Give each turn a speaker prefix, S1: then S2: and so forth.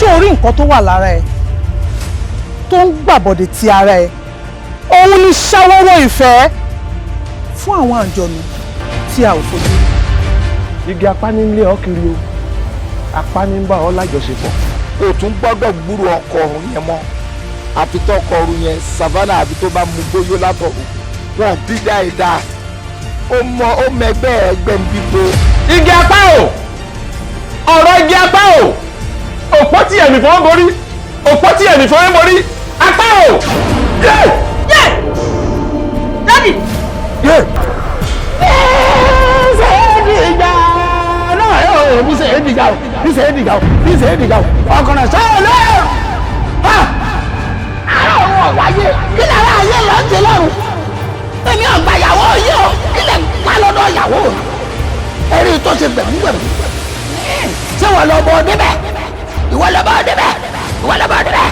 S1: ṣé orí nǹkan tó wà lára ẹ tó ń gbàbọ̀dẹ̀ ti ara ẹ òun ni ṣàwọ́rọ̀ ìfẹ́ fún àwọn àjọ̀nù tí a ò fojú rí.
S2: igi apáni ń lé ọ kiri o apáni ń bá ọ lájọṣepọ̀.
S3: o tún gbọ́dọ̀ gbúrò ọkọ ọ̀run yẹn mọ́ àfi tó ọkọ ọ̀run yẹn savannah àfi tó bá mú gbóyó látọ̀run wọn bí dáadáa ó mẹgbẹ́ ẹgbẹ́ ń bíbo.
S2: igi apá o ọ̀rọ̀ igi apá o òpó tí ẹ̀mí fọwọ́ borí òpó tí ẹ̀mí fọwọ́ borí apá o.
S4: Daddy!
S5: ọkùnrin sọ̀rọ̀ lọ́rùn àwọn wáyé kí lára ayé lọ ń ṣe lọ́rùn èmi ọ̀gbà ìyàwó yìí o kí lè pa lọ́dọ̀ ìyàwó ẹ̀rí tó ṣe gbẹ̀múgbẹ̀mú ṣé wọ́n lọ bọ́ débẹ̀ ìwọ lọ bọ́ débẹ̀ ìwọ lọ bọ́ débẹ̀.